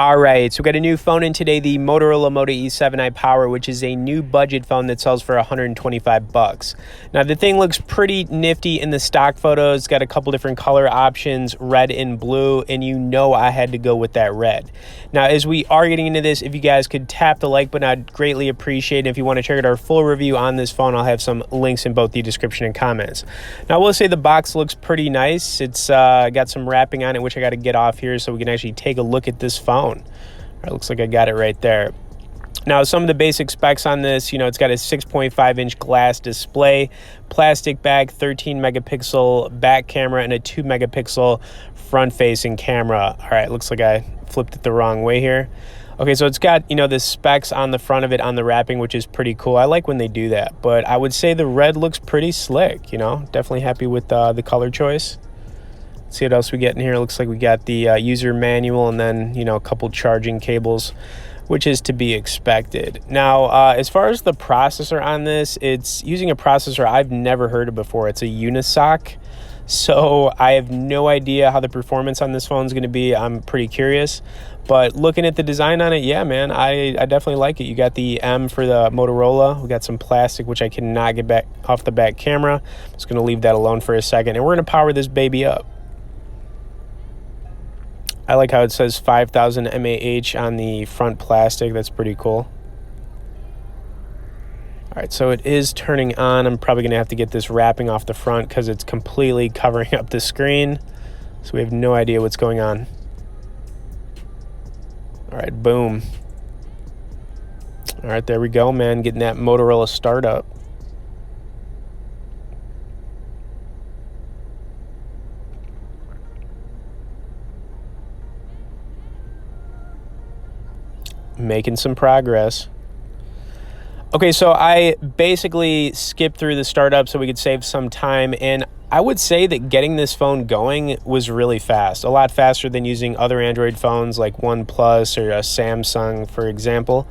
All right, so we got a new phone in today, the Motorola Moto E7i Power, which is a new budget phone that sells for 125 bucks. Now, the thing looks pretty nifty in the stock photos. It's got a couple different color options, red and blue, and you know I had to go with that red. Now, as we are getting into this, if you guys could tap the like button, I'd greatly appreciate it. If you want to check out our full review on this phone, I'll have some links in both the description and comments. Now, I will say the box looks pretty nice. It's got some wrapping on it, which I got to get off here so we can actually take a look at this phone. All right, looks like I got it right there. Now, some of the basic specs on this, it's got a 6.5-inch glass display, plastic back, 13 megapixel back camera, and a 2 megapixel front-facing camera. All right, looks like I flipped it the wrong way here. Okay, so it's got, the specs on the front of it on the wrapping, which is pretty cool. I like when they do that, but I would say the red looks pretty slick, Definitely happy with the color choice. Let's see what else we get in here. Looks like we got the user manual and then, a couple charging cables, which is to be expected. Now, as far as the processor on this, it's using a processor I've never heard of before. It's a Unisoc. So I have no idea how the performance on this phone is going to be. I'm pretty curious. But looking at the design on it, yeah, man, I definitely like it. You got the M for the Motorola. We got some plastic, which I cannot get back off the back camera. I'm just going to leave that alone for a second. And we're going to power this baby up. I like how it says 5,000 mAh on the front plastic. That's pretty cool. All right, so it is turning on. I'm probably going to have to get this wrapping off the front because it's completely covering up the screen. So we have no idea what's going on. All right, boom. All right, there we go, man. Getting that Motorola startup. Making some progress. Okay, so I basically skipped through the startup so we could save some time, and I would say that getting this phone going was really fast, a lot faster than using other Android phones like OnePlus or a Samsung, for example.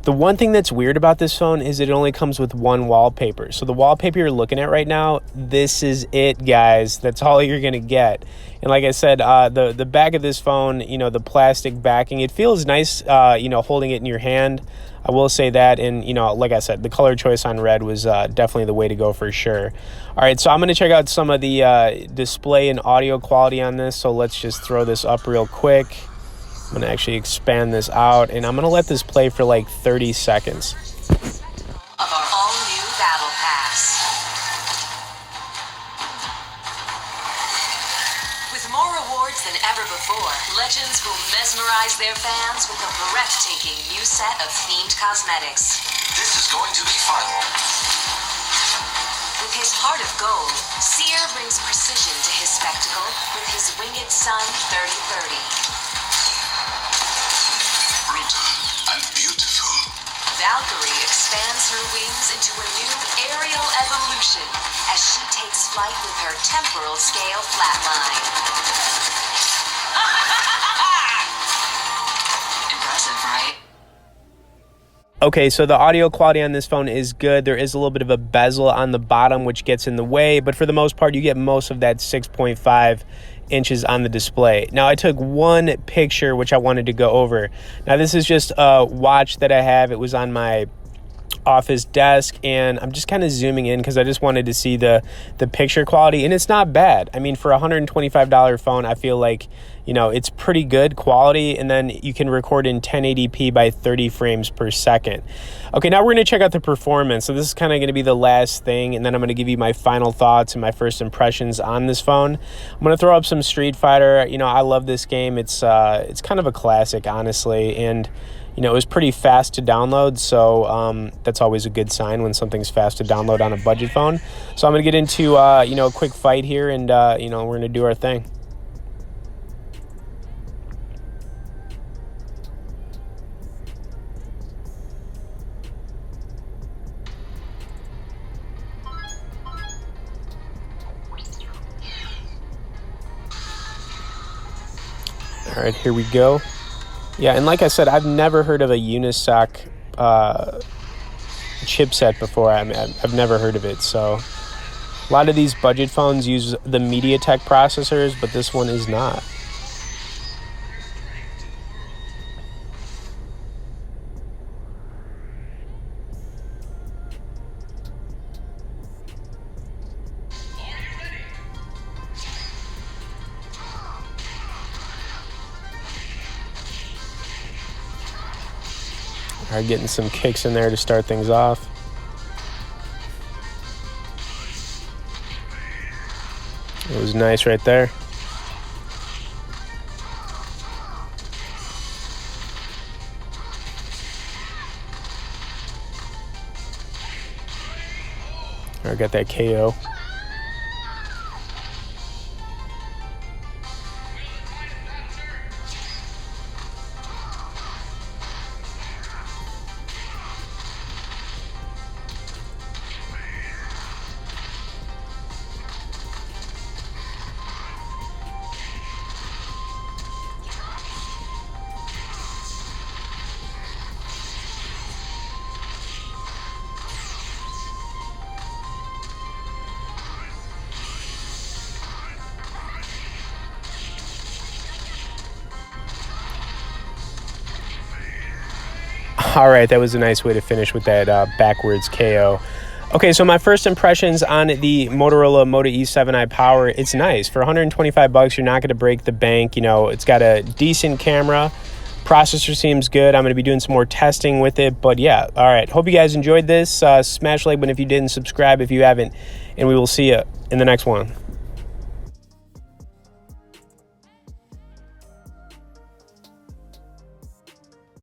The one thing that's weird about this phone is it only comes with one wallpaper. So the wallpaper you're looking at right now, this is it, guys. That's all you're going to get. And like I said, the back of this phone, the plastic backing, it feels nice, holding it in your hand. I will say that. And, like I said, the color choice on red was definitely the way to go for sure. All right, so I'm going to check out some of the display and audio quality on this. So let's just throw this up real quick. I'm going to actually expand this out, and I'm going to let this play for like 30 seconds. Of our all-new Battle Pass. With more rewards than ever before, Legends will mesmerize their fans with a breathtaking new set of themed cosmetics. This is going to be fun. With his heart of gold, Seer brings precision to his spectacle with his winged sun 3030. And beautiful. Valkyrie expands her wings into a new aerial evolution as she takes flight with her temporal scale flatline. Impressive, right? Okay, so the audio quality on this phone is good. There is a little bit of a bezel on the bottom, which gets in the way, but for the most part, you get most of that 6.5 inches on the display. Now, I took one picture, which I wanted to go over. Now, this is just a watch that I have. It was on my office desk, and I'm just kind of zooming in because I just wanted to see the picture quality, and it's not bad. I mean, for a $125 phone, I feel like it's pretty good quality, and then you can record in 1080p by 30 frames per second. Okay, now we're going to check out the performance. So this is kind of going to be the last thing, and then I'm going to give you my final thoughts and my first impressions on this phone. I'm going to throw up some Street Fighter. I love this game. It's kind of a classic, honestly, and it was pretty fast to download, so that's always a good sign when something's fast to download on a budget phone. So I'm going to get into, a quick fight here, and, we're going to do our thing. All right, here we go. Yeah, and like I said, I've never heard of a Unisoc chipset before. I've never heard of it. So a lot of these budget phones use the MediaTek processors, but this one is not. All right, getting some kicks in there to start things off. It was nice right there. I got that KO. All right, that was a nice way to finish with that backwards KO. Okay, so my first impressions on the Motorola Moto E7i Power, it's nice. For 125 bucks, you're not going to break the bank. You know, it's got a decent camera. Processor seems good. I'm going to be doing some more testing with it. But yeah, all right. Hope you guys enjoyed this. Smash like button if you didn't, subscribe if you haven't, and we will see you in the next one.